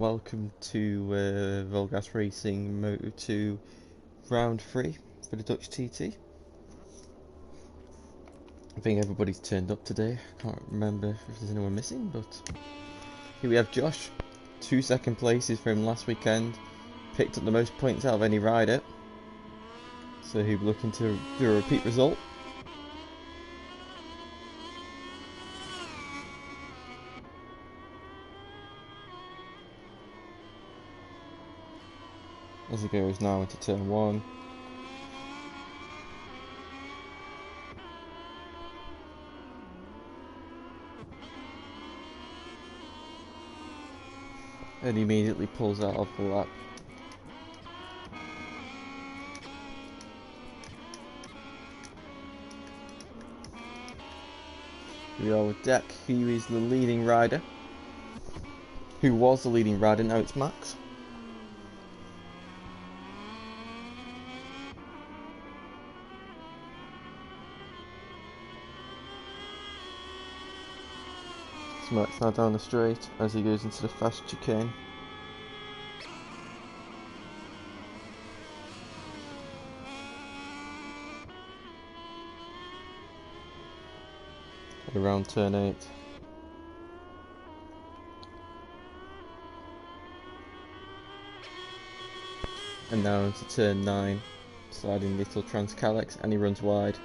welcome to VollGazzRacing Moto 2 round 3 for the Dutch TT. I think everybody's turned up today. I can't remember if there's anyone missing, but here we have Josh. 2 second places for him last weekend. Picked up the most points out of any rider. So he'll be looking to do a repeat result. As he goes now into turn 1. And he immediately pulls out of the lap. Here we are with Deck, who is the leading rider. Who was the leading rider, now it's Max. Max now down the straight as he goes into the fast chicane. Around turn 8. And now into turn 9, sliding little Transcalex, and he runs wide.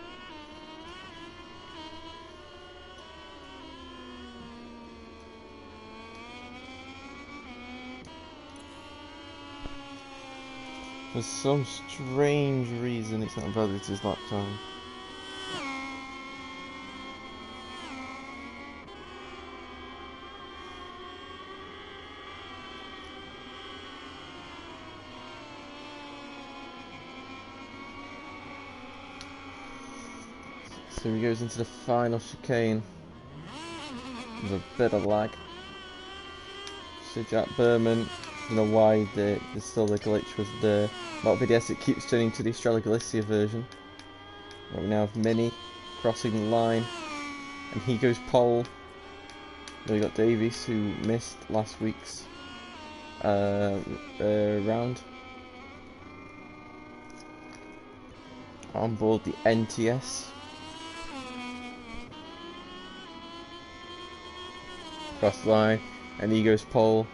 For some strange reason it's not valid his lap time. So he goes into the final chicane with a bit of lag. So Jack Berman, I don't know why there's still the glitch with the MotoGP. It keeps turning to the Estrella Galicia version. But we now have Mini crossing the line, and he goes pole. Then we got Davies, who missed last week's round. On board the NTS. Cross the line, and he goes pole.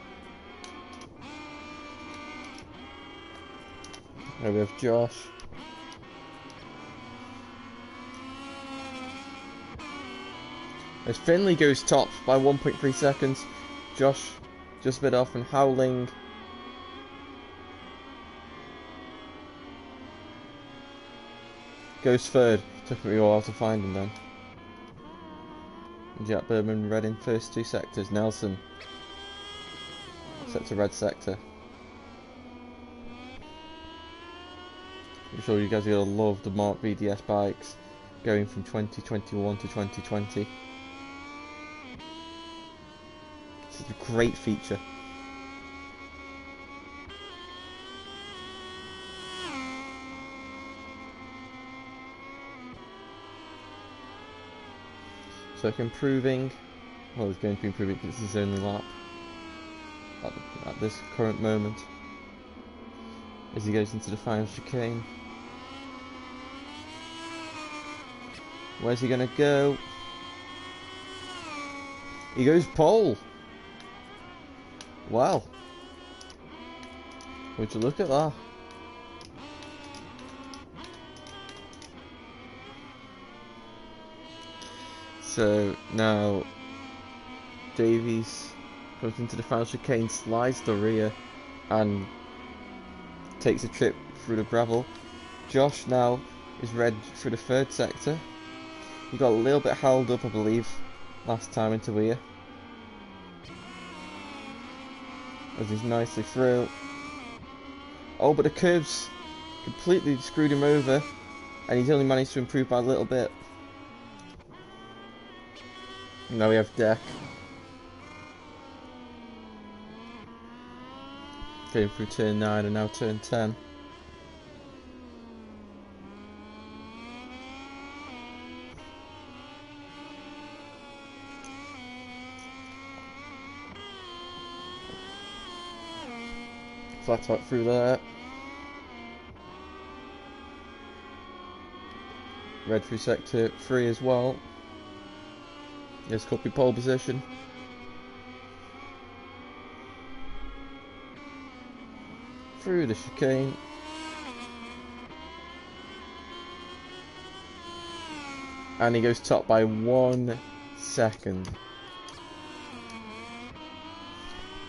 There we have Josh. As Finley goes top by 1.3 seconds, Josh just a bit off, and Howling goes third. Took me a while to find him then. Jack Berman red in first 2 sectors. Nelson set to red sector. I'm sure you guys are going to love the Mark VDS bikes going from 2021 to 2020. This is a great feature. So improving, well, he's going to be improving because it's his only lap at this current moment. As he goes into the final chicane. Where's he going to go? He goes pole! Wow. Would you look at that? So now Davies goes into the final chicane, slides the rear, and takes a trip through the gravel. Josh now is red through the 3rd sector. He got a little bit held up, I believe, last time into here. As he's nicely through. Oh, but the curves completely screwed him over, and he's only managed to improve by a little bit. Now we have Deck going through turn 9 and now turn 10. Flat out through there. Red through sector 3 as well. Yes, copy pole position. Through the chicane. And he goes top by 1 second.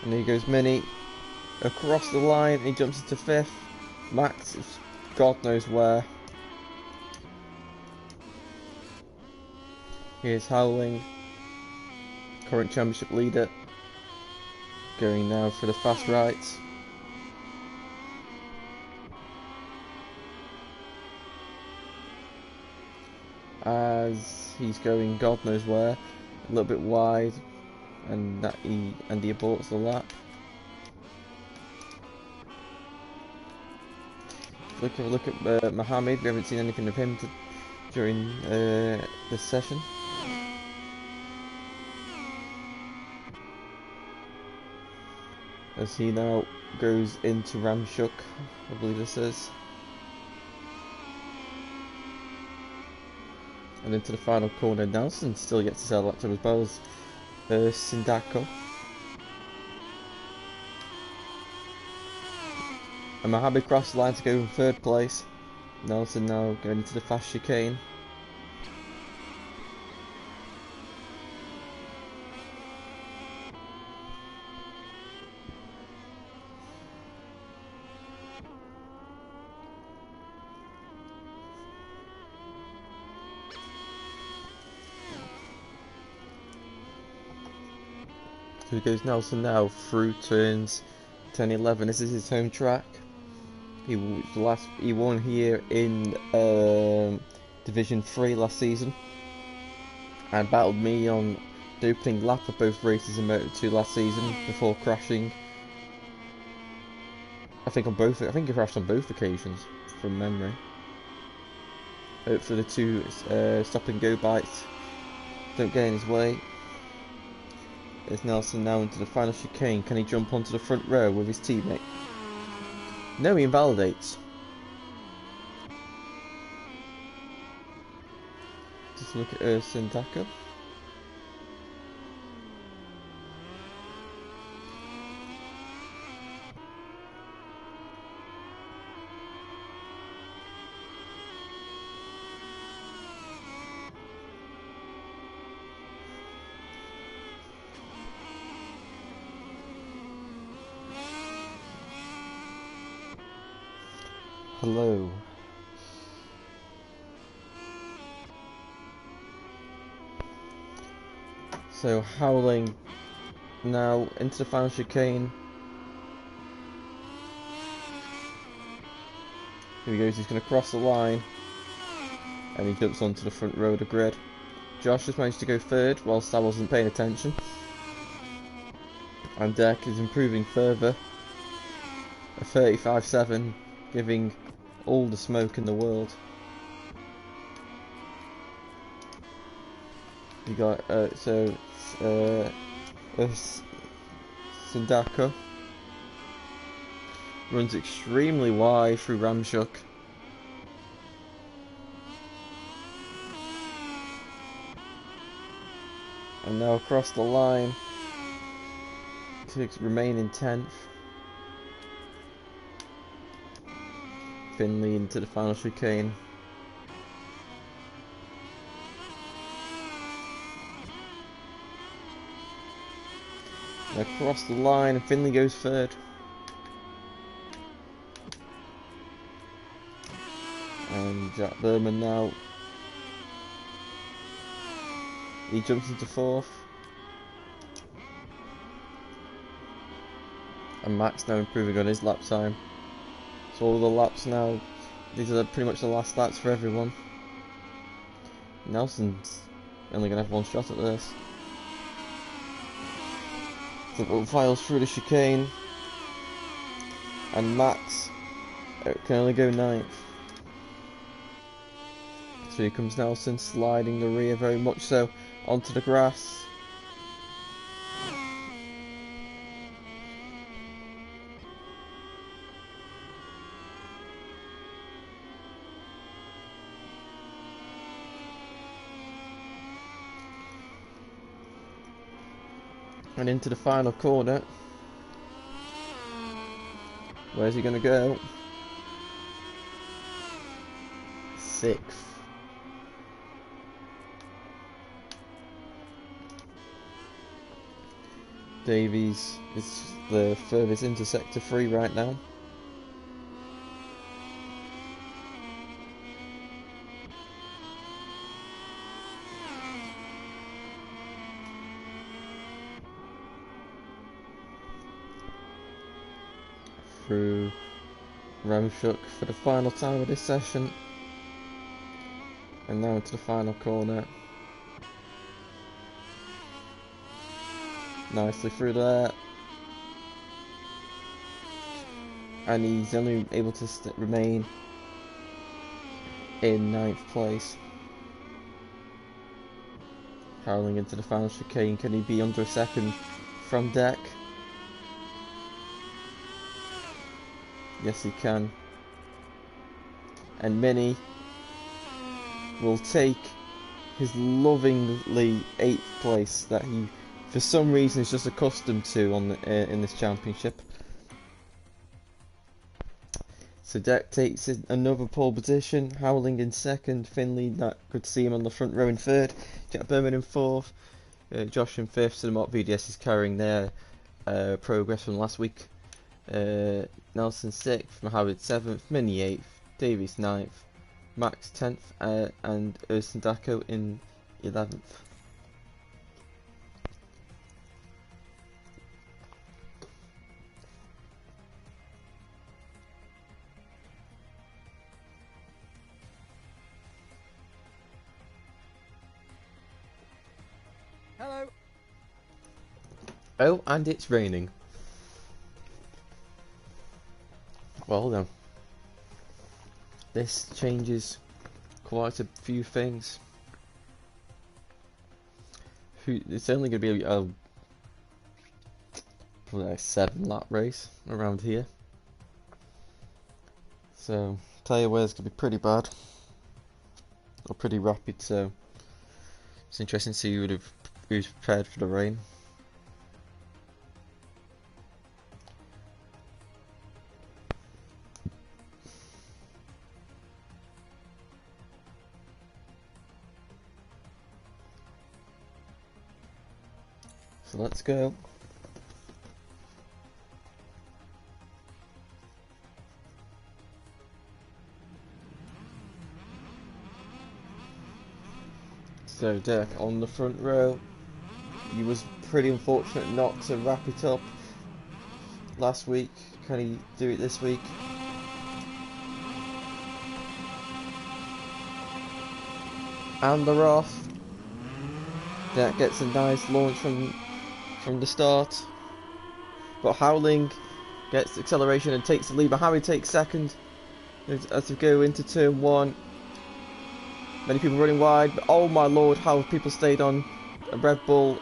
And here goes Mini across the line. He jumps into 5th. Max is God knows where. Here's Howling, current championship leader, going now for the fast rights. As he's going God knows where, a little bit wide, and he aborts the lap. Look at Mohammed. We haven't seen anything of him during this session. As he now goes into Ramshook, I believe this is. And into the final corner. Nelson still yet to sell that to as well as Sindako. And Mohammed crossed the line to go in 3rd place. Nelson now going into the fast chicane. So goes Nelson now through turns 10, 11. This is his home track. He won here in Division 3 last season, and battled me on the opening lap of both races in Moto 2 last season before crashing. I think he crashed on both occasions from memory. Hopefully the 2 stop and go bites don't get in his way. There's Nelson now into the final chicane. Can he jump onto the front row with his teammate? No, he invalidates. Just look at Sindako. Hello. So Howling now into the final chicane. Here he goes, he's going to cross the line, and he jumps onto the front row of the grid. Josh just managed to go 3rd whilst I wasn't paying attention. And Deck is improving further. A 35.7, giving all the smoke in the world. You got Sindako runs extremely wide through Ramshook. And now across the line to remain in 10th. Finley into the final chicane. And across the line, and Finley goes 3rd. And Jack Berman now, he jumps into 4th. And Max now improving on his lap time. So all the laps now, these are pretty much the last laps for everyone. Nelson's only going to have 1 shot at this. So files through the chicane. And Max can only go 9th. So here comes Nelson, sliding the rear very much so onto the grass. And into the final corner. Where's he going to go? 6th. Davies is the furthest into sector 3 right now. Through Ramshook for the final time of this session. And now into the final corner. Nicely through there. And he's only able to remain in 9th place. Howling into the final chicane. Can he be under a second from deck? Yes, he can. And Mini will take his lovingly 8th place that he, for some reason, is just accustomed to on in this championship. So Deck takes another pole position. Howling in 2nd. Finley, that could see him on the front row in 3rd. Jack Berman in 4th. Josh in 5th. So the Moto VDS is carrying their progress from last week. Nelson 6th, Mohammed 7th, Mini 8th, Davies 9th, Max 10th, and Ersin Dako in 11th. Hello. Oh, and it's raining. Well then, this changes quite a few things. It's only going to be a probably a 7-lap race around here. So, tyre wear is going to be pretty bad, or pretty rapid. So, it's interesting to see who's prepared for the rain. So let's go. So Derek on the front row. He was pretty unfortunate not to wrap it up last week. Can he do it this week? And they're off. Derek gets a nice launch from the start, but Howling gets acceleration and takes the lead. Mohammed takes 2nd as we go into turn 1. Many people running wide, but oh my lord, how have people stayed on a Red Bull.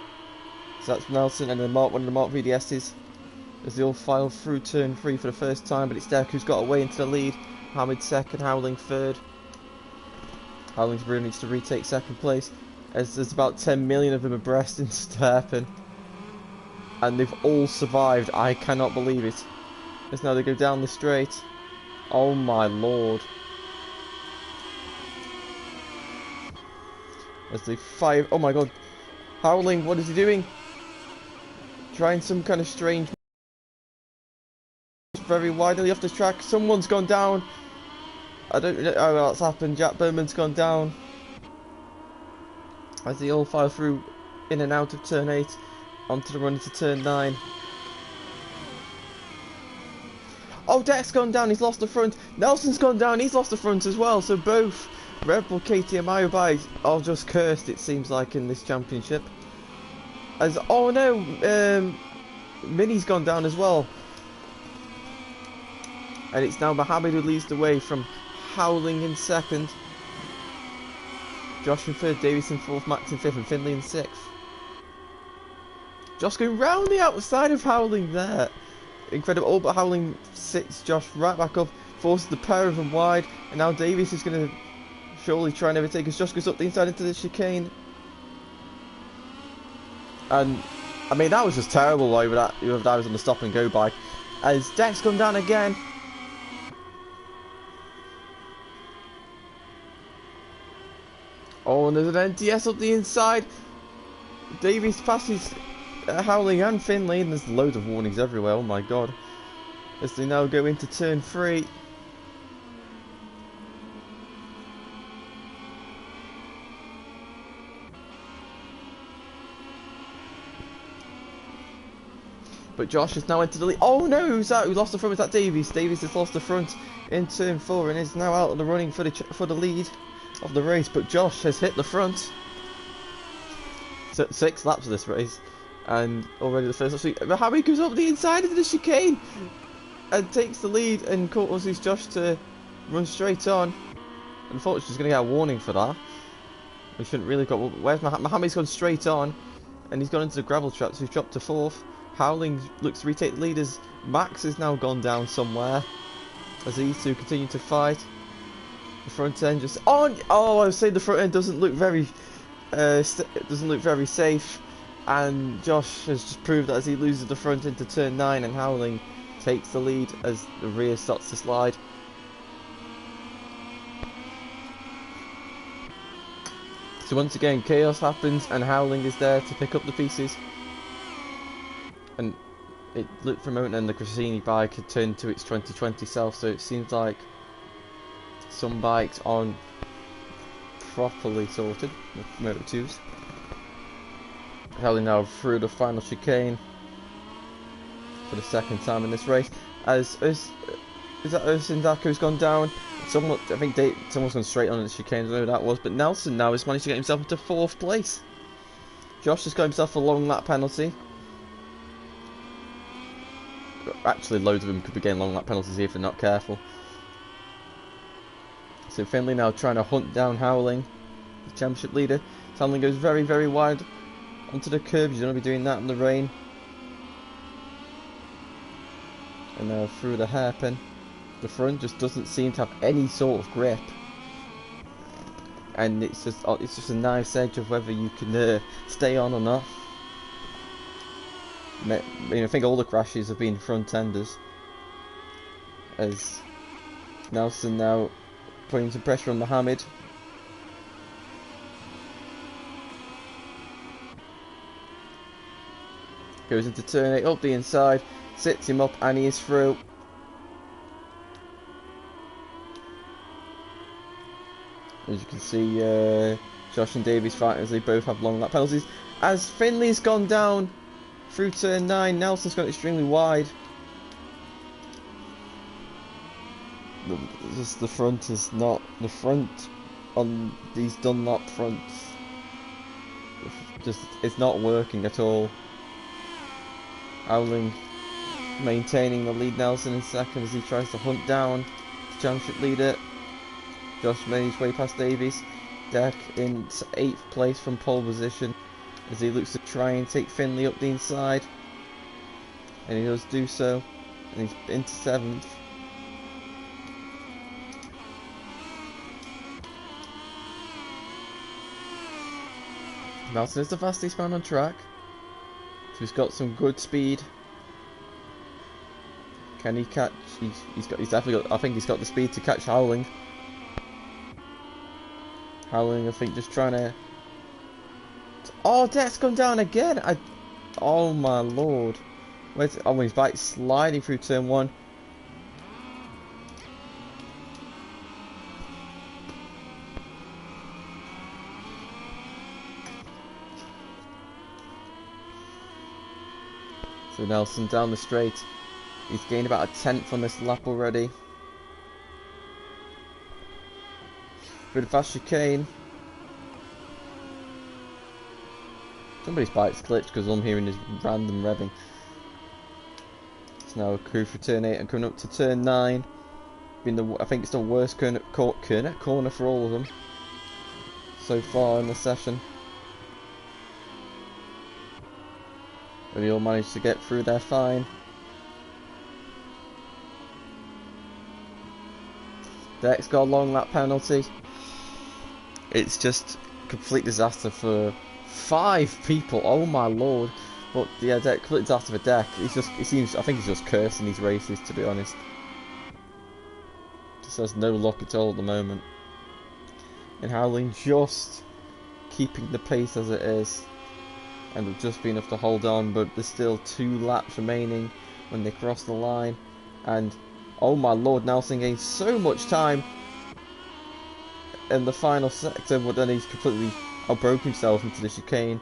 So that's Nelson and one of the Moto VDS's as they all file through turn 3 for the first time, but it's Derek who's got away into the lead. Mohammed 2nd, Howling 3rd. Howling's really needs to retake 2nd place, as there's about 10 million of them abreast in happen. And they've all survived. I cannot believe it. As now they go down the straight. Oh my lord. As they fire. Oh my god. Howling, what is he doing? Trying some kind of strange. Very widely off the track. Someone's gone down. I don't know how that's happened. Jack Berman's gone down. As they all fire through in and out of turn 8. Onto the run into turn 9. Oh, Deck's gone down, he's lost the front. Nelson's gone down, he's lost the front as well. So both Red Bull, KTM, Iobai are just cursed, it seems like, in this championship. As, oh no, Mini's gone down as well. And it's now Mohammed who leads the way from Howling in 2nd. Josh in 3rd, Davies in 4th, Max in 5th, and Finley in 6th. Josh going round the outside of Howling there. Incredible. Oh, but Howling sits Josh right back up, forces the pair of them wide, and now Davies is going to surely try and overtake as Josh goes up the inside into the chicane. And I mean, that was just terrible though, that was on the stop and go bike. As Deck's gone down again. Oh, and there's an NTS up the inside. Davies passes Howling and Finley, and there's loads of warnings everywhere. Oh my god. As they now go into turn 3. But Josh is now into the lead. Oh no, who's that? Who lost the front? Was that Davies? Davies has lost the front in turn 4 and is now out of the running for the lead of the race. But Josh has hit the front. 6 laps of this race, and already the first lap. But Hammy goes up the inside of the chicane and takes the lead and causes Josh to run straight on. Unfortunately, he's going to get a warning for that. We shouldn't really got. Where's Mohammed's gone straight on, and he's gone into the gravel trap, so he's dropped to 4th. Howling looks to retake the lead as Max has now gone down somewhere. As these two continue to fight. The front end just I was saying the front end doesn't look very safe, and Josh has just proved that as he loses the front into turn 9, and Howling takes the lead as the rear starts to slide. So once again, chaos happens, and Howling is there to pick up the pieces. And it looked for a moment, and the Grassini bike had turned to its 2020 self, so it seems like some bikes aren't properly sorted with Moto 2s. Howling now through the final chicane for the 2nd time in this race. As Sindako's gone down. I think someone's gone straight on the chicane, I don't know who that was, but Nelson now has managed to get himself into 4th place. Josh has got himself a long lap penalty. Actually, loads of them could be getting long lap penalties here if they're not careful. So Finley now trying to hunt down Howling, the championship leader. Howling goes very, very wide onto the curb. He's going to be doing that in the rain. And now through the hairpin. The front just doesn't seem to have any sort of grip. And it's just a nice edge of whether you can stay on or not. I think all the crashes have been front-enders. As Nelson now putting some pressure on Mohammed. Goes into turn 8, up the inside, sits him up, and he is through. As you can see, Josh and Davies fighting as they both have long lap penalties. As Finley's gone down through turn 9, Nelson's gone extremely wide. The front is not the front on these Dunlop fronts. It's not working at all. Howling maintaining the lead. Nelson in 2nd as he tries to hunt down the championship leader. Josh made his way past Davies. Deck in 8th place from pole position as he looks to try and take Finley up the inside, and he does do so, and he's into 7th. Nelson is the fastest man on track, so he's got some good speed. Can he catch? He's definitely got. I think he's got the speed to catch Howling. Howling, I think, just trying to. Oh, Deck's gone down again. Oh my lord! His bike's sliding through turn 1. So Nelson down the straight. He's gained about a 10th on this lap already. Through the fast chicane. Somebody's bike's glitched because all I'm hearing is random revving. It's now a crew for turn 8 and coming up to turn 9. I think it's the worst corner for all of them so far in the session. But they all managed to get through there fine. Deck's got a long lap penalty. It's just complete disaster for 5 people. Oh my lord. But yeah, Deck Collette's after the deck. I think he's just cursing these races, to be honest. Just has no luck at all at the moment. And Howling just keeping the pace as it is. And will just be enough to hold on, but there's still 2 laps remaining when they cross the line. And oh my lord, Nelson gains so much time in the final sector, but then he's completely outbroke himself into the chicane.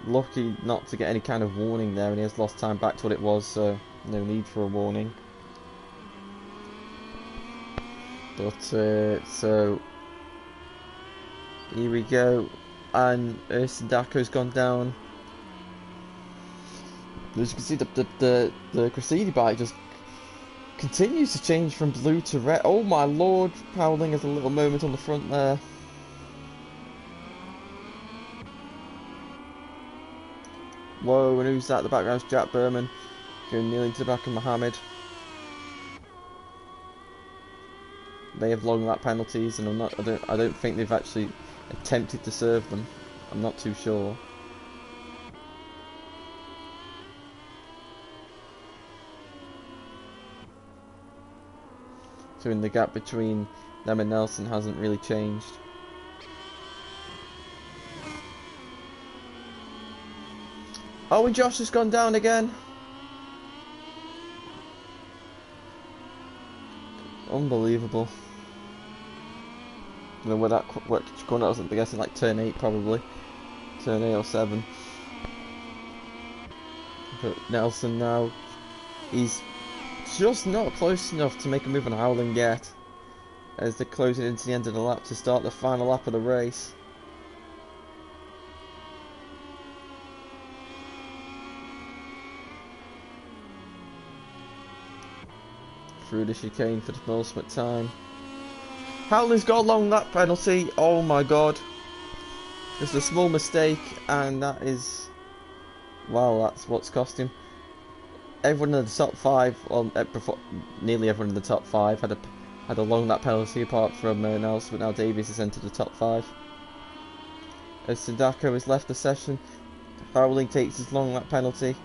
Lucky not to get any kind of warning there, and he has lost time back to what it was, so no need for a warning. But so here we go, and Dako's gone down. As you can see, the Graffiti bike just continues to change from blue to red. Oh my lord, Howling has a little moment on the front there. Whoa, and who's that? The background's Jack Berman going nearly to the back of Mohammed. They have long lap penalties, and I don't think they've actually attempted to serve them. I'm not too sure. So in the gap between them and Nelson hasn't really changed. Oh, and Josh has gone down again. Unbelievable. I don't know where what corner that was. I'm guessing like turn 8 probably. Turn 8 or 7. But Nelson now, he's just not close enough to make a move on Howling yet. As they're closing into the end of the lap to start the final lap of the race. Through the chicane for the penultimate time. Howling's got a long lap penalty. Oh my god. Just a small mistake, and that is... wow, that's what's cost him. Everyone in the top 5, well, nearly everyone in the top 5 had a long lap penalty apart from Nelson, but now Davies has entered the top 5. As Sadako has left the session, Howling takes his long lap penalty.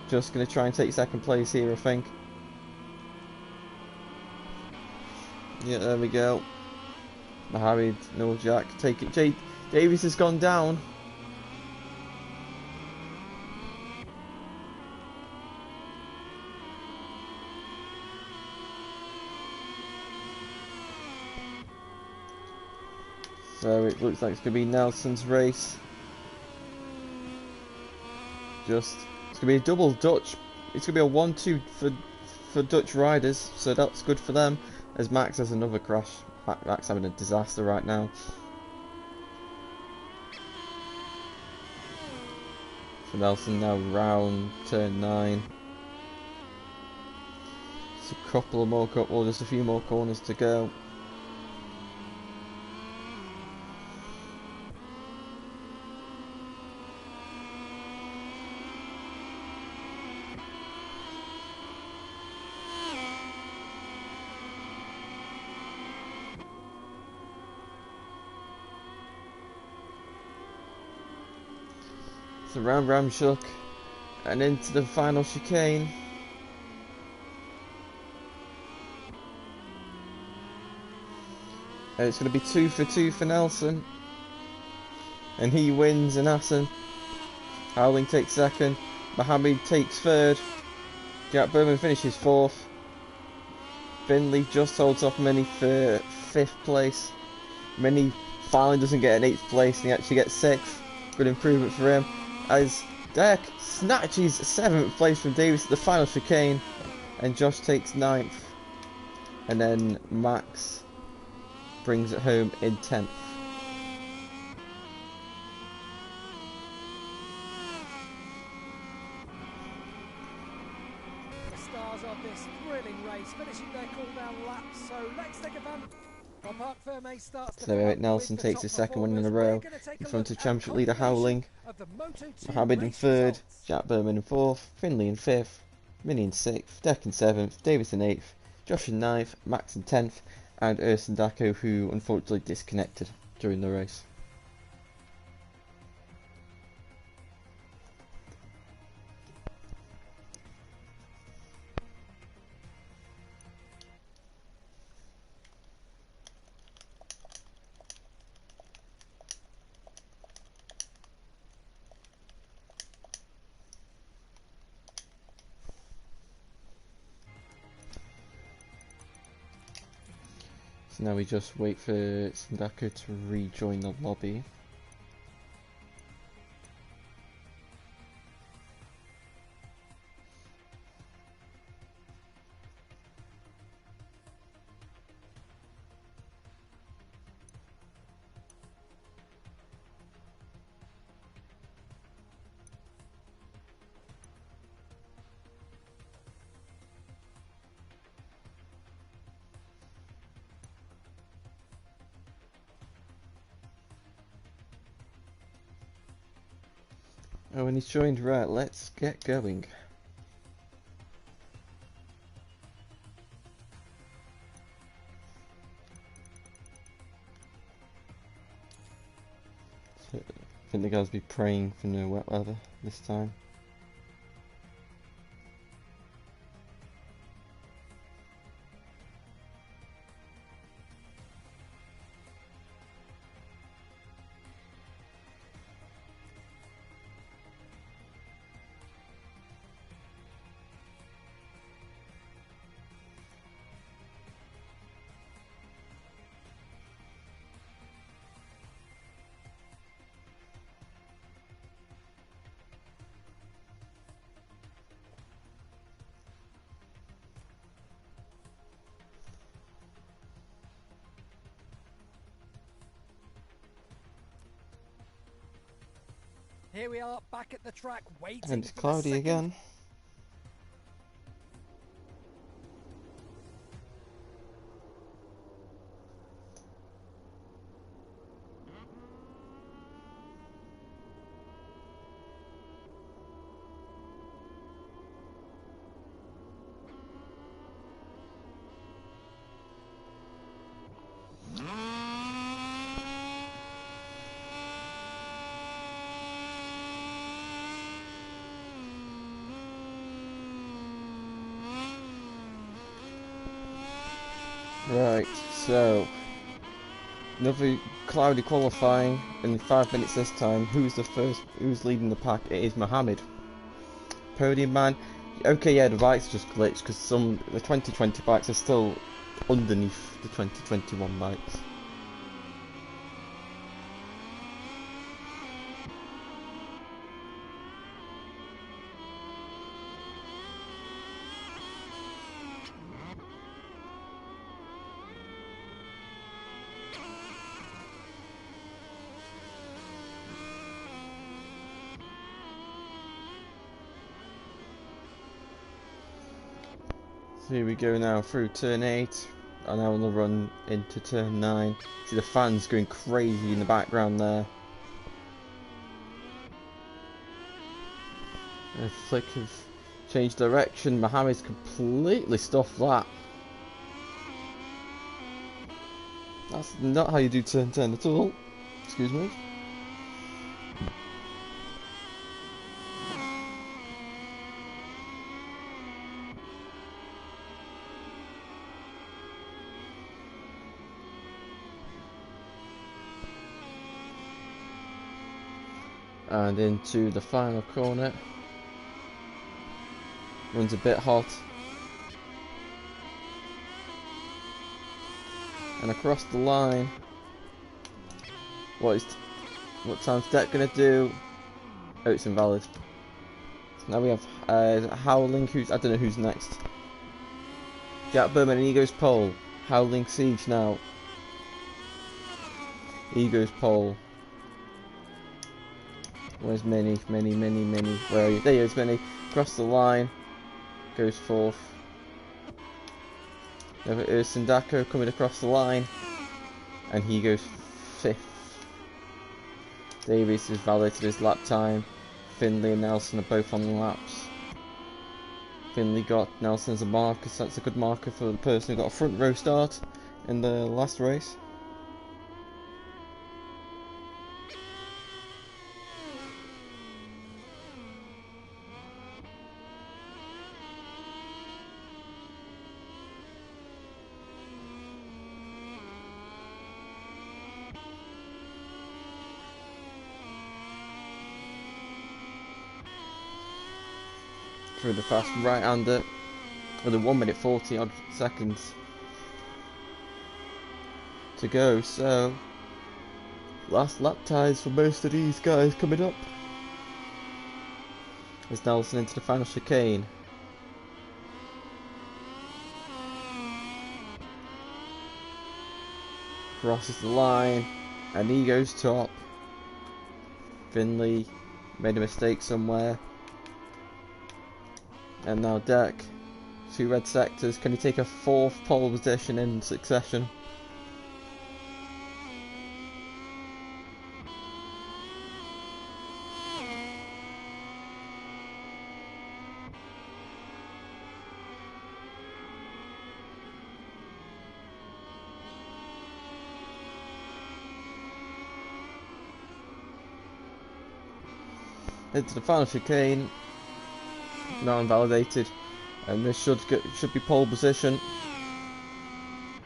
Just going to try and take second place here, I think. Yeah, there we go. Mohammed, no Jack, take it. Davies has gone down. So it looks like it's going to be Nelson's race. It's going to be a double Dutch. It's going to be a 1-2 for Dutch riders, so that's good for them. As Max has another crash. Max having a disaster right now. For Nelson now round turn 9. Just a couple of more, well, just a few more corners to go. So round Ramshook and into the final chicane. And it's going to be 2 for 2 for Nelson. And he wins, and Assen. Howling takes second. Mohammed takes third. Jack Berman finishes 4th. Finley just holds off Minnie for 5th place. Minnie finally doesn't get an 8th place, and he actually gets 6th. Good improvement for him. As Deck snatches 7th place from Davis at the final chicane, and Josh takes 9th, and then Max brings it home in 10th. The stars of this thrilling race finishing their cool down laps, so let's take a fun. So Nelson takes his second one in a row in front of championship leader Howling. Mohammed in 3rd, Jack Berman in 4th, Finley in 5th, Minnie in 6th, Deck in 7th, Davis in 8th, Josh in 9th, Max in 10th, and Dako, who unfortunately disconnected during the race. So now we just wait for Sindako to rejoin the lobby. Oh, and he's joined. Right, let's get going. So, I think the guys will be praying for no wet weather this time. Here we are back at the track waiting And it's for the cloudy second. again. Right, so another cloudy qualifying in 5 minutes this time. Who's leading the pack? It is Mohammed. Podium man. Okay, yeah, the bikes just glitched because the 2020 bikes are still underneath the 2021 bikes. So here we go now through turn 8, and now on the run into turn 9. See the fans going crazy in the background there. A flick of change direction, Mohammed's completely stuffed that. That's not how you do turn 10 at all. Excuse me. And into the final corner. Runs a bit hot. And across the line. What time's that gonna do? Oh, it's invalid. So now we have Howling, I don't know who's next. Jack Berman and Ego's pole. Howling Siege now. Ego's pole. Where's Mini? Where are you? There he is, Mini. Across the line. Goes fourth. There is Sindako coming across the line. And he goes fifth. Davies has validated his lap time. Finley and Nelson are both on the laps. Finley got Nelson as a marker, so that's a good marker for the person who got a front row start in the last race. Through the fast right-hander with a 1 minute 40 odd seconds. to go, so last lap times for most of these guys coming up. As Nelson into the final chicane. Crosses the line, and he goes top. Finley made a mistake somewhere. And now Deck. 2 red sectors. Can he take a 4th pole position in succession? Into the final chicane. Now invalidated. And this should be pole position.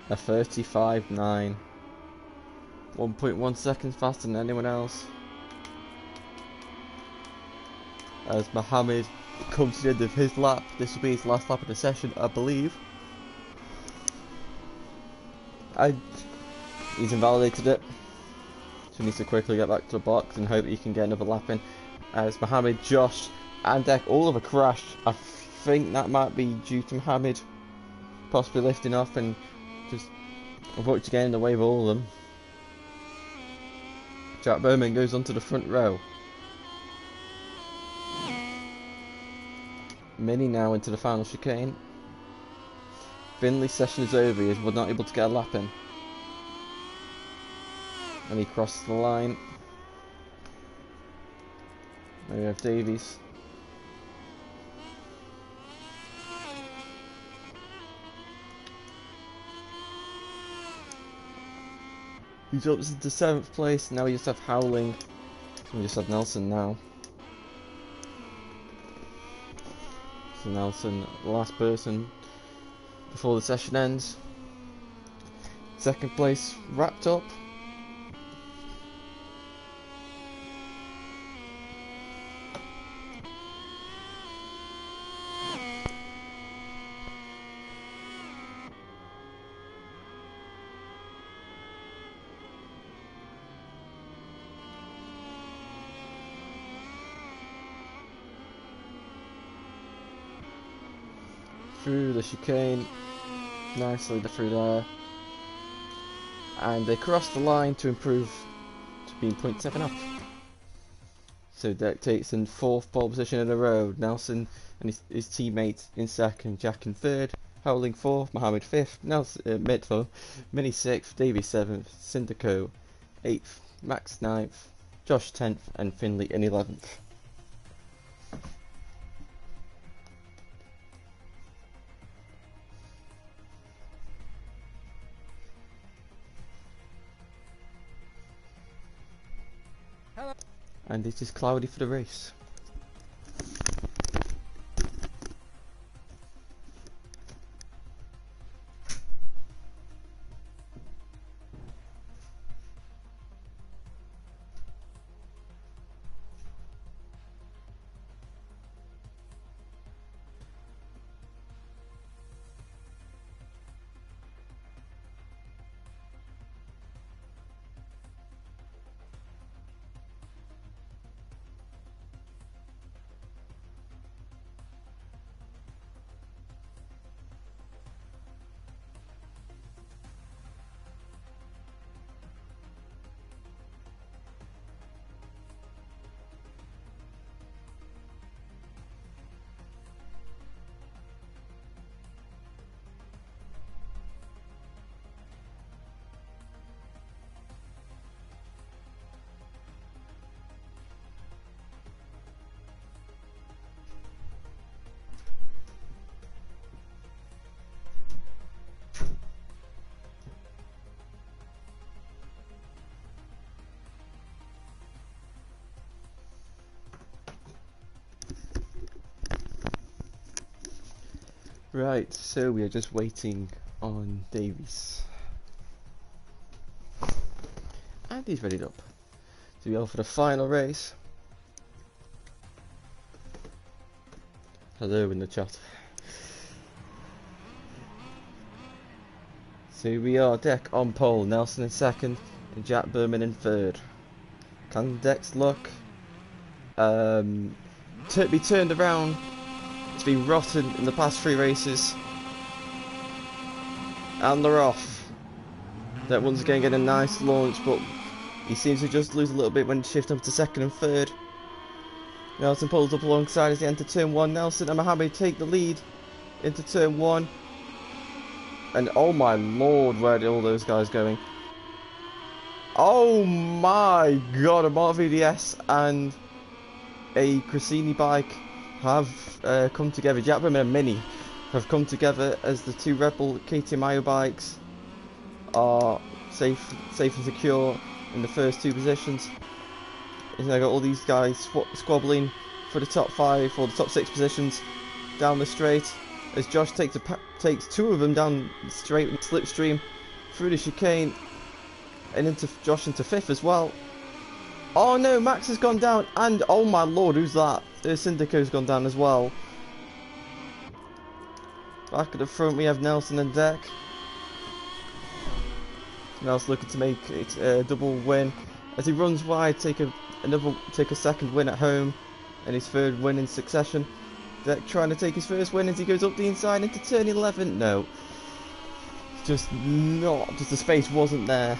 A 35.9. 1.1 seconds faster than anyone else. As Mohammed comes to the end of his lap. This will be his last lap of the session, I believe. He's invalidated it. So he needs to quickly get back to the box and hope he can get another lap in. As Mohammed, Josh and Deck all have a crash. I think that might be due to Mohammed possibly lifting off and just avoid to get in the way of all of them. Jack Berman goes onto the front row. Mini now into the final chicane. Finley's session is over, he was not able to get a lap in. And he crosses the line. There we have Davies. He jumps into 7th place. Now we just have Howling. We just have Nelson now. So Nelson, the last person before the session ends. 2nd place wrapped up. Through the chicane, nicely through there, and they cross the line to improve to being 0.7 up. So Deck takes in 4th pole position in a row. Nelson and his teammates in 2nd, Jack in 3rd, Howling 4th, Mohammed 5th, Nelson Mitchell, Mini 6th, Davey 7th, Syndico 8th, Max 9th, Josh 10th, and Finley in 11th. And it is cloudy for the race. Right, so we are just waiting on Davies. And he's ready up to go for the final race. Hello in the chat. So here we are, Deck on pole, Nelson in second, and Jack Berman in third. Can Deck's luck be turned around? It's been rotten in the past 3 races. And they're off. Deck once again getting a nice launch, but he seems to just lose a little bit when shifting up to second and third. Nelson pulls up alongside as they enter turn 1. Nelson and Mohammed take the lead into turn 1. And oh my lord, where are all those guys going? Oh my god, a Moto VDS and a Cressini bike have come together. Jack Berman and Mini have come together as the 2 Red Bull KTM bikes are safe and secure in the first 2 positions. He's now got all these guys squabbling for the top 5 or the top 6 positions down the straight. As Josh takes 2 of them down straight in slipstream through the chicane and into Josh into 5th as well. Oh no, Max has gone down, and oh my lord, who's that? Syndico's gone down as well. Back at the front we have Nelson and Deck. Nelson looking to make it a double win as he runs wide, take a second win at home and his 3rd win in succession. Deck trying to take his first win as he goes up the inside into turn 11. No, just the space wasn't there.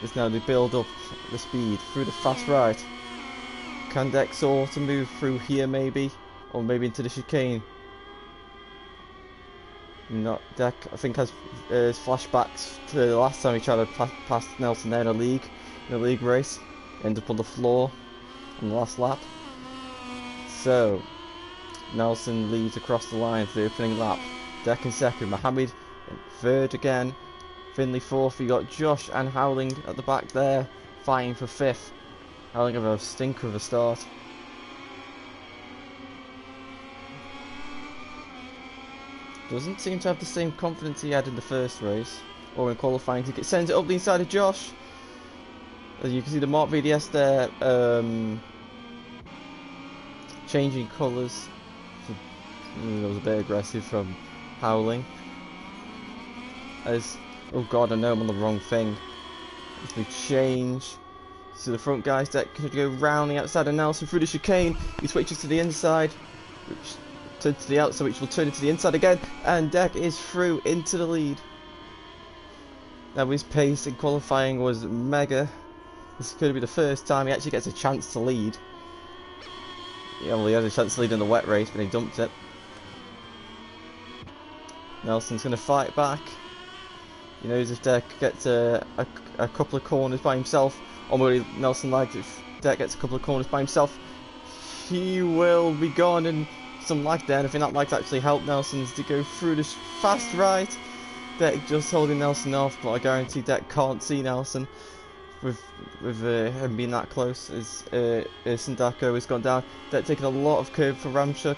As now they build up the speed through the fast right. Can Deck sort to move through here maybe, or maybe into the chicane? Not Deck. I think has flashbacks to the last time he tried to pass Nelson there in a league race. Ended up on the floor on the last lap. So Nelson leads across the line for the opening lap. Deck in second, Mohammed in third again, Finley 4th. You got Josh and Howling at the back there, fighting for 5th. Howling have a stinker of a start. Doesn't seem to have the same confidence he had in the first race, or in qualifying. He sends it up the inside of Josh. As you can see the Mark VDS there, changing colours. That was a bit aggressive from Howling. As, oh god, I know I'm on the wrong thing. As we change to the front guys, Deck could go round the outside of Nelson through the chicane. He switches to the inside, which turns to the outside, which will turn into the inside again, and Deck is through into the lead. Now his pace in qualifying was mega. This could be the first time he actually gets a chance to lead. Yeah, well, he had a chance to lead in the wet race, but he dumped it. Nelson's going to fight back. He knows if Deck gets a couple of corners by himself, or maybe Nelson likes if Deck gets a couple of corners by himself, he will be gone, and some lag there. And I think that lag's actually helped Nelson to go through this fast right. Deck just holding Nelson off, but I guarantee Deck can't see Nelson with him being that close. As Sindako has gone down, Deck taking a lot of curve for Ramchuk.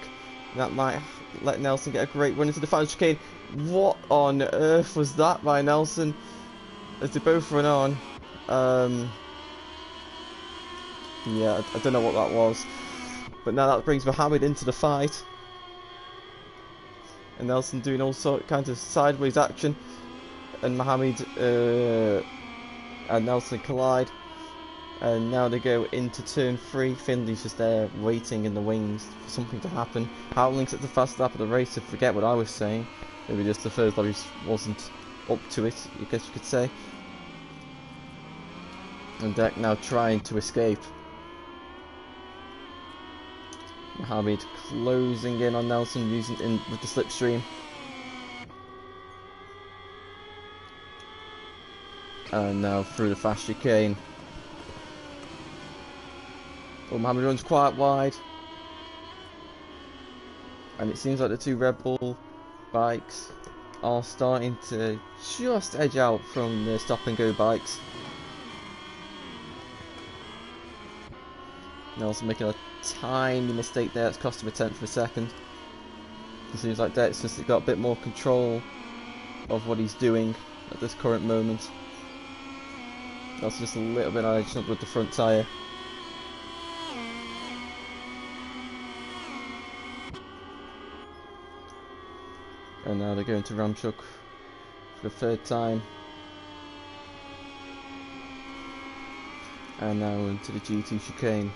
That might let Nelson get a great run into the final chicane. What on earth was that by Nelson? As they both run on. Yeah, I don't know what that was. But now that brings Mohammed into the fight. And Nelson doing all kinds of sideways action. And Mohammed and Nelson collide. And now they go into turn 3. Finley's just there waiting in the wings for something to happen. Howling's at the fast lap of the race, to forget what I was saying. Maybe just the first lap he wasn't up to it, I guess you could say. And Deck now trying to escape. Mohammed closing in on Nelson, using in with the slipstream. And now through the fast chicane. Well, Mohammed runs quite wide. And it seems like the 2 Red Bull bikes are starting to just edge out from the stop and go bikes. Nelson making a tiny mistake there, it's cost him a 10th of a second. It seems like Deck's just got a bit more control of what he's doing at this current moment. That's just a little bit edged up with the front tyre. And now they're going to Ramchuk for the third time. And now into the GT chicane.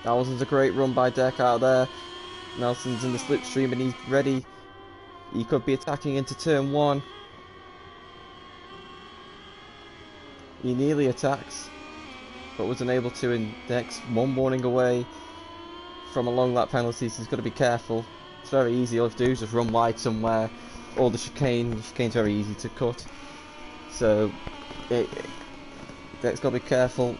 That wasn't a great run by Deck out there. Nelson's in the slipstream and he's ready. He could be attacking into turn 1. He nearly attacks, but was unable to, and Deck's one warning away from a long lap penalty, so he's got to be careful. It's very easy, all you have to do is just run wide somewhere, or the chicane's very easy to cut. So, Deck's got to be careful.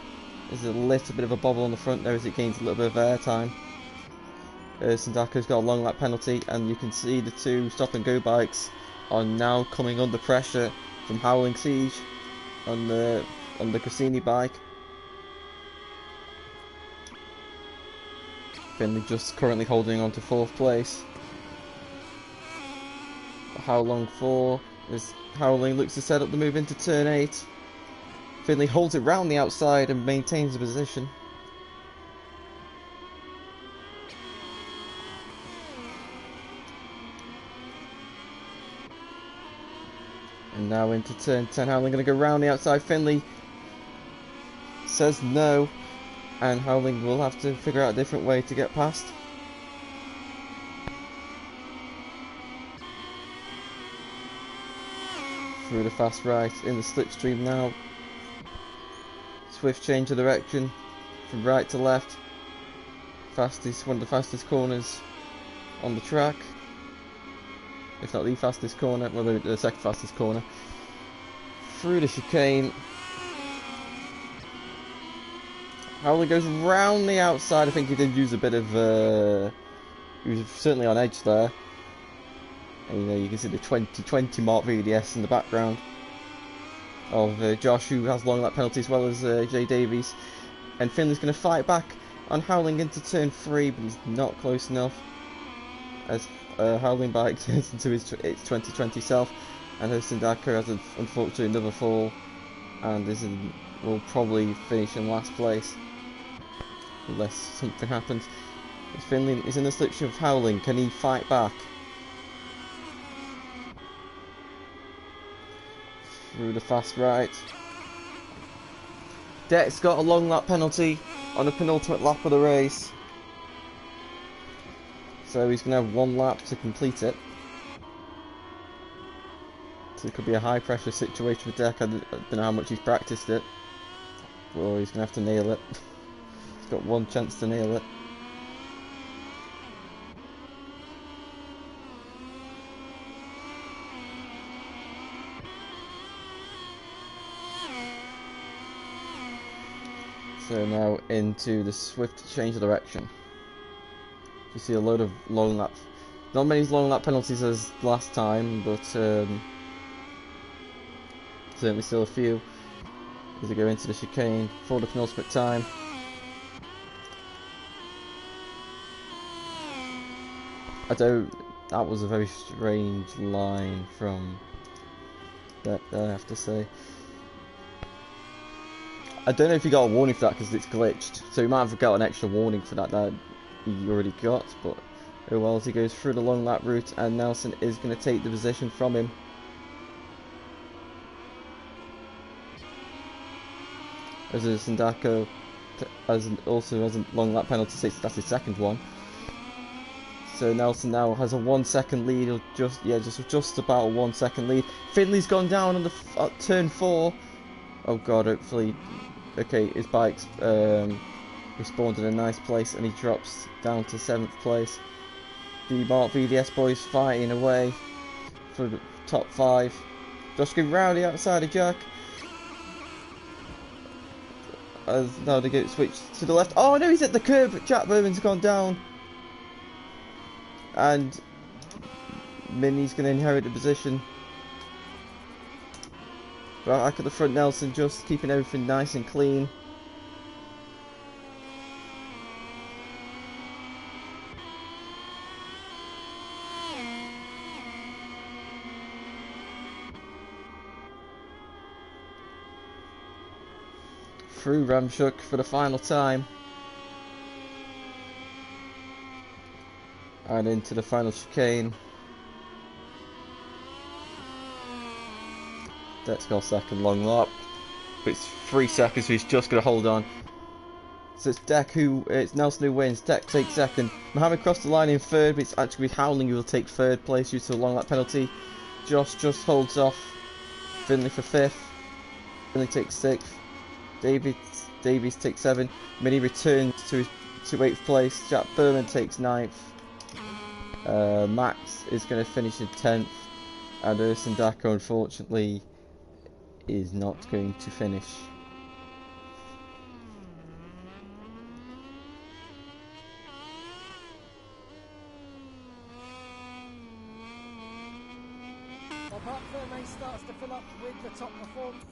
There's a little bit of a bobble on the front there as it gains a little bit of air time. Sindako's got a long lap penalty, and you can see the two stop and go bikes are now coming under pressure from Howling Siege on the Cassini bike. Finley just currently holding on to 4th place. How long for? As Howling looks to set up the move into turn 8. Finley holds it round the outside and maintains the position. And now into turn 10, Howling going to go round the outside. Finley says no, and Howling will have to figure out a different way to get past. Through the fast right, in the slipstream now. Swift change of direction, from right to left. Fastest, one of the fastest corners on the track. If not the fastest corner, well, the second fastest corner. Through the chicane. Howling goes round the outside. I think he did use a bit of, he was certainly on edge there. And you can see the 2020 Mark VDS in the background of Josh, who has long lap penalty, as well as Jay Davies. And Finley's going to fight back on Howling into turn 3, but he's not close enough. As Howling bike turns into its 2020 self, and Sindako has unfortunately another fall, and will probably finish in last place unless something happens. As Finley is in the slipstream of Howling, can he fight back? Through the fast right. Deck's got a long lap penalty on the penultimate lap of the race, so he's going to have 1 lap to complete it. So it could be a high pressure situation for Deck. I don't know how much he's practiced it, but he's going to have to nail it. He's got 1 chance to nail it. So now into the swift change of direction. You see a load of long laps. Not many long lap penalties as last time, but certainly still a few. As they go into the chicane for the penultimate time. That was a very strange line from that, I have to say. I don't know if he got a warning for that because it's glitched, so he might have got an extra warning for that he already got, but oh well, as he goes through the long lap route, and Nelson is going to take the position from him. As Sindako also has a long lap penalty, so that's his second one. So Nelson now has a 1 second lead, or just about a 1 second lead. Finley's gone down on the turn 4. Oh god, hopefully. Okay, his bike's respawned in a nice place, and he drops down to 7th place. The Mark VDS boys fighting away for the top 5. Just going round the outside of Jack. As now they get switched to the left. Oh no, he's at the curb. Jack Berman's gone down, and Minnie's going to inherit the position. Back at the front, Nelson just keeping everything nice and clean. Through Ramshook for the final time. And into the final chicane. Deck's got second long lap. But it's 3 seconds, so he's just going to hold on. So it's it's Nelson who wins. Deck takes second. Mohammed crossed the line in third, but it's actually Howling who will take third place due to the long lap penalty. Josh just holds off. Finley for 5th. Finley takes 6th. Davies takes 7th. Mini returns to 8th place. Jack Berman takes 9th. Max is going to finish in 10th. And Urson Dako, unfortunately, is not going to finish. Well, Park Ferme starts to fill up with the top performers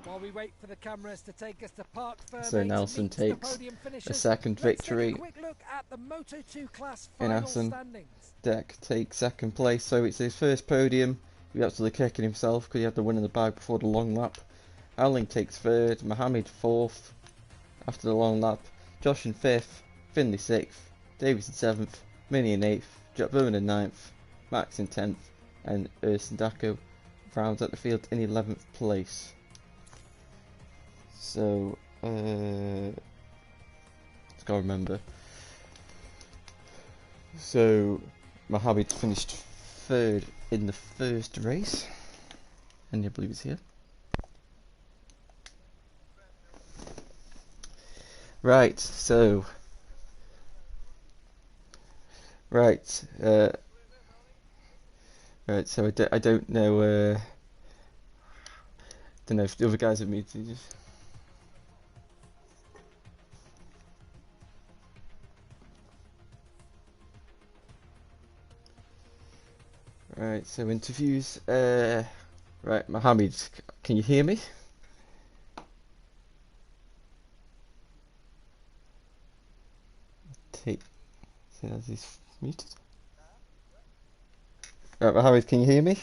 while we wait for the cameras to take us to Park Ferme. So Nelson takes a second victory. Let's take a quick look at the Moto 2 class In final Assen. standings. Deck takes second place, so it's his first podium. He's absolutely kicking himself because he had the win in the bag before the long lap. Howling takes third, Mohammed 4th after the long lap, Josh in 5th, Finley 6th, Davies in 7th, Minnie in 8th, Jack Berman in 9th, Max in 10th, and Urson Dako rounds out the field in 11th place. So, let's gotta remember. So, Mohammed finished 3rd in the first race, and I believe he's here. Right, so so I don't know if the other guys have muted. Right, so interviews. Right, Mohammed, can you hear me? So as he's muted. Right, Mohammed, can you hear me?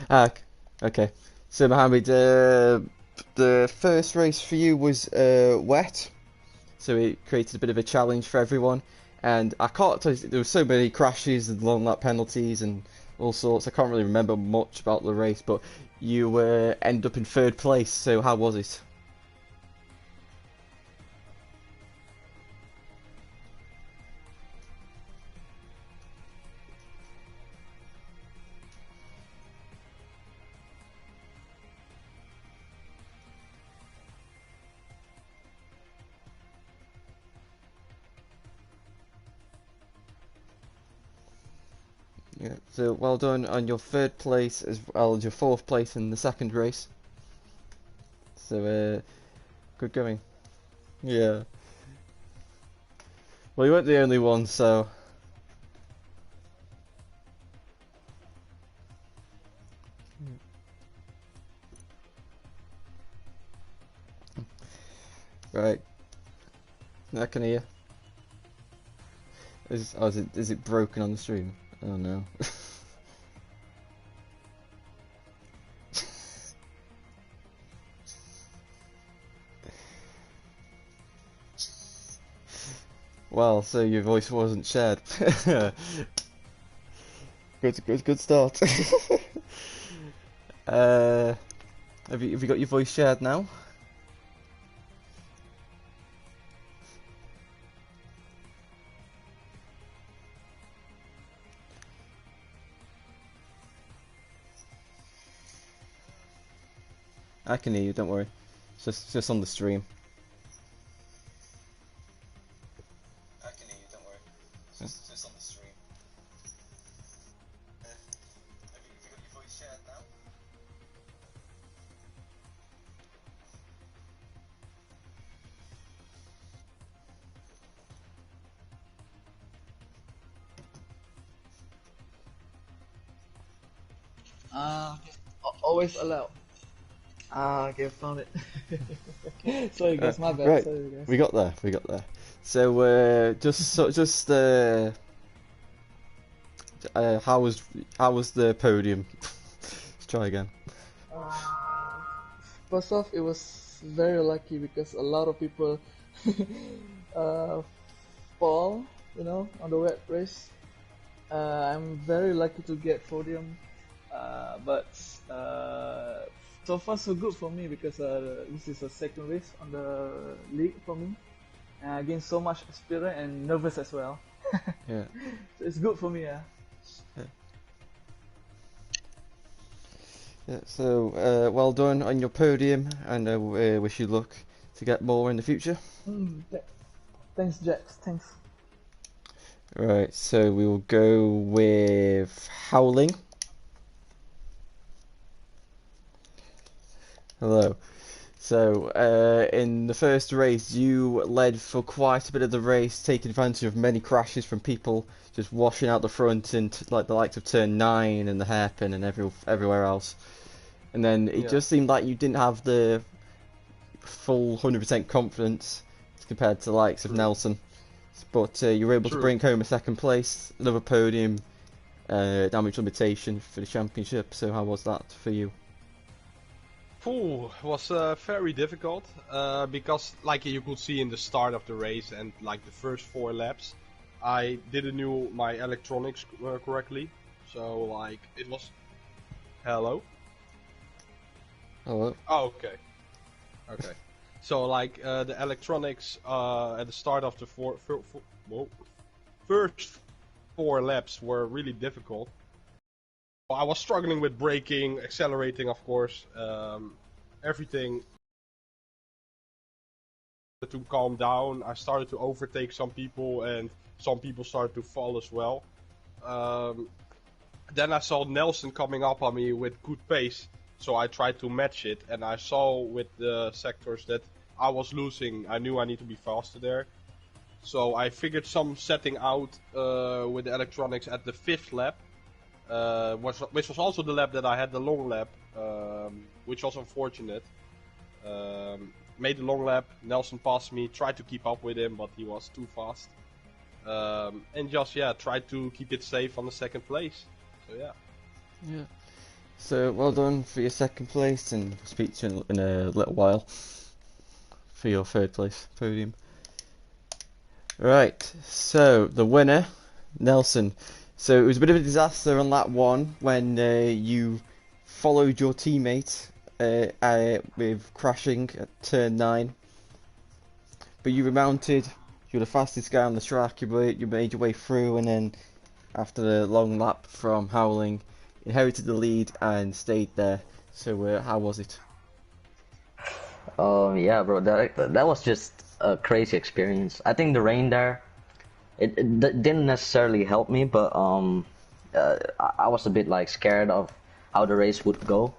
Ah, okay. So Mohammed, the first race for you was wet, so it created a bit of a challenge for everyone. And I can't tell you, there were so many crashes and long lap penalties and all sorts. I can't really remember much about the race, but you end up in 3rd place. So how was it? Yeah, so well done on your 3rd place as well as your 4th place in the 2nd race. So good going. Yeah. Well, you weren't the only one, so. Right. I can hear. Is it broken on the stream? Oh no. Well, so your voice wasn't shared. Good start. Have you got your voice shared now? I can hear you, don't worry. It's just on the stream. I can hear you, don't worry. It's just on the stream. Have you got your voice shared now? Always allow. Okay, found it. Sorry guys, my bad. Right, Sorry guys. we got there. So how was the podium? Let's try again. First off, it was very lucky because a lot of people fall on the wet race. I'm very lucky to get podium, but so far so good for me because this is a second race on the league for me. And I gained so much experience and nervous as well. Yeah. So it's good for me, yeah. Yeah, so well done on your podium, and I wish you luck to get more in the future. Thanks, Jax. Thanks. Right, so we will go with Howling. Hello. So in the first race, you led for quite a bit of the race, taking advantage of many crashes from people just washing out the front into like the likes of turn 9 and the hairpin and everywhere else. And then it just seemed like you didn't have the full 100% confidence compared to the likes of Nelson. But you were able to bring home a second place, another podium, damage limitation for the championship. So how was that for you? It was very difficult because, like you could see in the start of the race and like the first 4 laps, I didn't know my electronics correctly. So like it was. Hello. Hello. Oh, okay. So like the electronics at the start of the first 4 laps were really difficult. I was struggling with braking, accelerating, of course, everything. To calm down, I started to overtake some people, and some people started to fall as well. Then I saw Nelson coming up on me with good pace, so I tried to match it, and I saw with the sectors that I was losing. I knew I need to be faster there. So I figured some setting out with the electronics at the 5th lap. Which was also the lap that I had the long lap, which was unfortunate. Made the long lap, Nelson passed me, tried to keep up with him, but he was too fast. And just, tried to keep it safe on the 2nd place. So, Yeah. So, well done for your 2nd place, and we'll speak to you in a little while for your 3rd place podium. Right, so the winner, Nelson. So it was a bit of a disaster on lap 1 when you followed your teammate with crashing at turn 9. But you remounted, you were the fastest guy on the track, you made your way through, and then after the long lap from Howling, inherited the lead and stayed there. So how was it? Yeah, bro, that was just a crazy experience. I think the rain there, it didn't necessarily help me, but I was a bit like scared of how the race would go.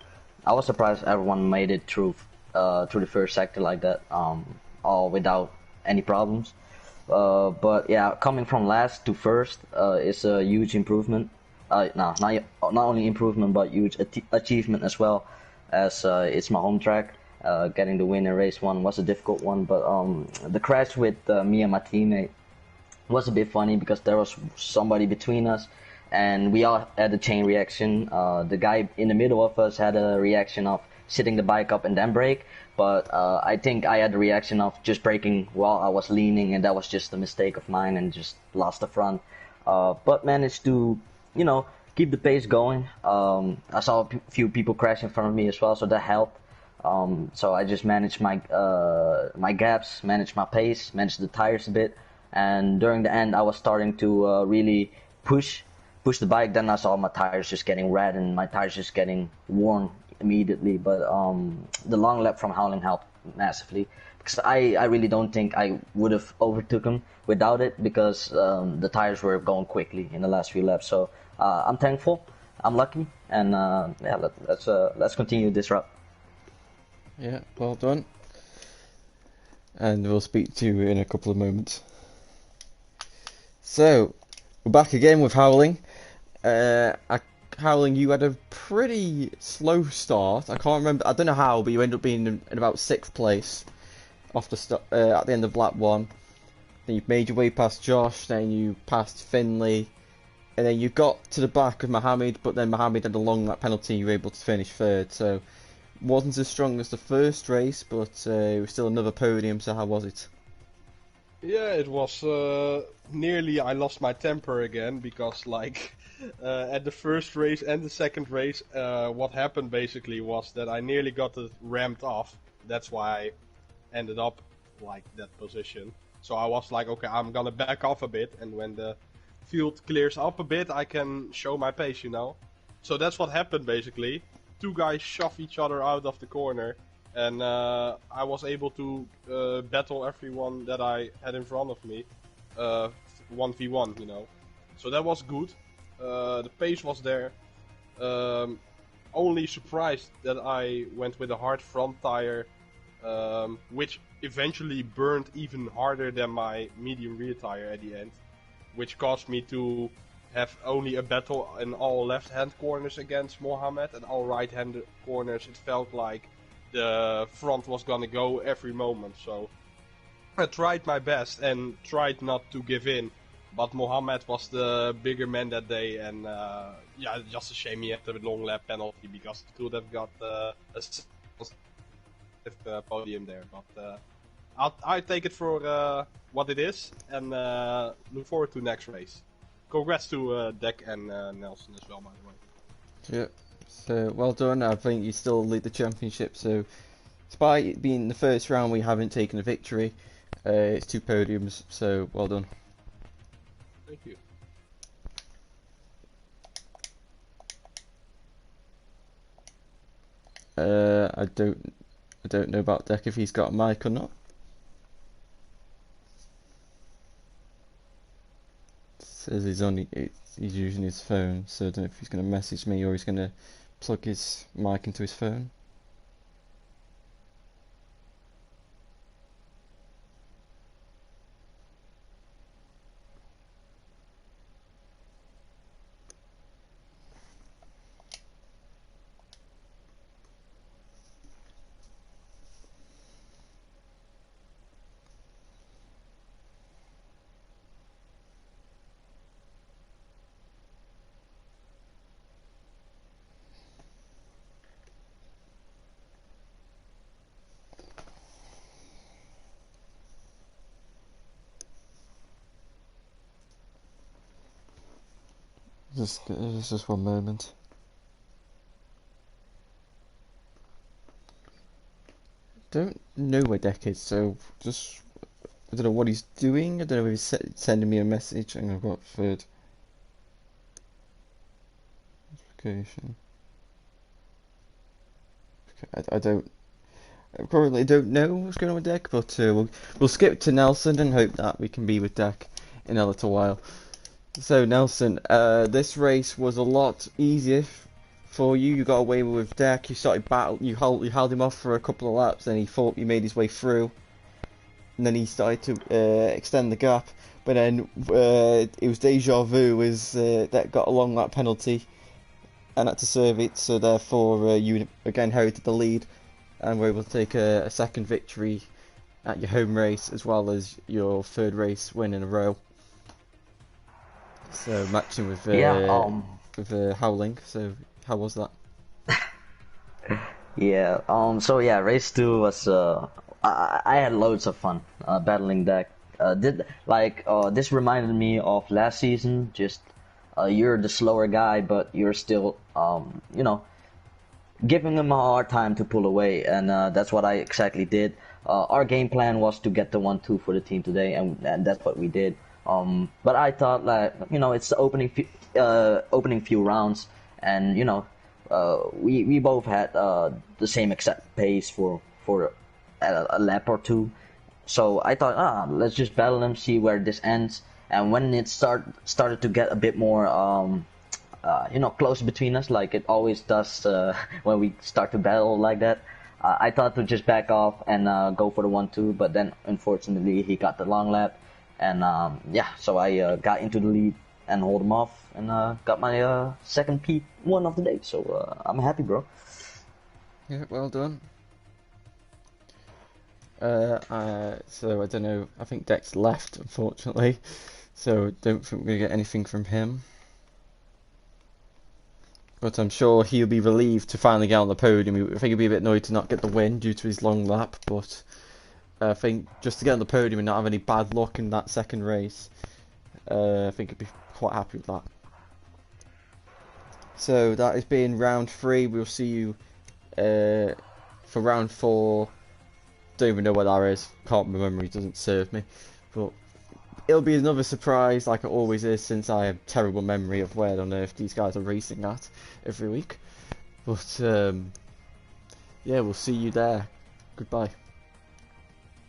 I was surprised everyone made it through the first sector like that, all without any problems. But yeah, coming from last to first is a huge improvement. No, not only improvement, but huge achievement as well, as it's my home track. Getting the win in race 1 was a difficult one, but the crash with me and my teammate was a bit funny because there was somebody between us, and we all had a chain reaction. The guy in the middle of us had a reaction of sitting the bike up and then brake, but I think I had the reaction of just braking while I was leaning, and that was just a mistake of mine and just lost the front. But managed to, keep the pace going. I saw a few people crash in front of me as well, so that helped. So I just managed my gaps, managed my pace, managed the tires a bit. And during the end, I was starting to really push the bike. Then I saw my tires just getting red and my tires just getting worn immediately. But the long lap from Howling helped massively, because I really don't think I would have overtook him without it, because the tires were going quickly in the last few laps. So I'm thankful, I'm lucky, and let's continue this route. Yeah, well done. And we'll speak to you in a couple of moments. So, we're back again with Howling. Howling, you had a pretty slow start. I can't remember, I don't know how, but you ended up being in about 6th place off the at the end of lap 1. Then you made your way past Josh, then you passed Finley, and then you got to the back of Mohammed, but then Mohammed had a long lap penalty, you were able to finish 3rd. So, wasn't as strong as the first race, but it was still another podium, so how was it? Yeah, it was nearly I lost my temper again because like at the first race and the second race, what happened basically was that I nearly got it rammed off. That's why I ended up like that position. So I was like, okay, I'm gonna back off a bit, and when the field clears up a bit, I can show my pace, you know. So that's what happened basically. Two guys shove each other out of the corner, and I was able to battle everyone that I had in front of me, 1v1, you know. So that was good. The pace was there. Um, Only surprised that I went with a hard front tire, which eventually burned even harder than my medium rear tire at the end, which caused me to have only a battle in all left-hand corners against Mohammed, and all right-hand corners it felt like the front was gonna go every moment. So I tried my best and tried not to give in, but Mohammed was the bigger man that day, and yeah, just a shame he had the long lap penalty because he could have got a podium there. But I take it for what it is, and look forward to next race. Congrats to Deck and Nelson as well, by the way. Yeah. So well done. I think you still lead the championship. So despite it being the first round, we haven't taken a victory. It's 2 podiums. So well done. Thank you. I don't know about Deck if he's got a mic or not. Says he's using his phone, so I don't know if he's going to message me or he's going to plug his mic into his phone. Just one moment. Don't know where Deck is, so just I don't know what he's doing. I don't know if he's sending me a message. And I've got third notification. Okay, I currently don't know what's going on with Deck, but we'll skip to Nelson and hope that we can be with Deck in a little while. So Nelson, this race was a lot easier for you. You got away with Deck. You started battle. You held him off for a couple of laps, and he made his way through. And then he started to extend the gap. But then it was deja vu as that got a long lap penalty and had to serve it. So therefore you again inherited the lead and were able to take a second victory at your home race as well as your third race win in a row. So matching with Howling. So how was that? Yeah. So yeah, race 2 was. I had loads of fun battling Deck. This reminded me of last season. Just you're the slower guy, but you're still giving him a hard time to pull away, and that's what I exactly did. Our game plan was to get the 1-2 for the team today, and that's what we did. But I thought it's the opening few rounds, and we both had the same exact pace for a lap or two. So I thought, let's just battle them, see where this ends. And when it started to get a bit more close between us, like it always does when we start to battle like that, I thought to just back off and go for the 1-2. But then unfortunately he got the long lap. And so I got into the lead and hold him off, and got my second P1 of the day. So I'm happy, bro. Yeah, well done. So I don't know. I think Deck's left, unfortunately. So don't think we're gonna get anything from him. But I'm sure he'll be relieved to finally get on the podium. I think he'll be a bit annoyed to not get the win due to his long lap, but I think just to get on the podium and not have any bad luck in that second race, I think I'd be quite happy with that. So that has been round 3. We'll see you for round 4. Don't even know what that is. Can't remember. It doesn't serve me. But it'll be another surprise, like it always is, since I have terrible memory of where on earth these guys are racing at every week. But yeah, we'll see you there. Goodbye.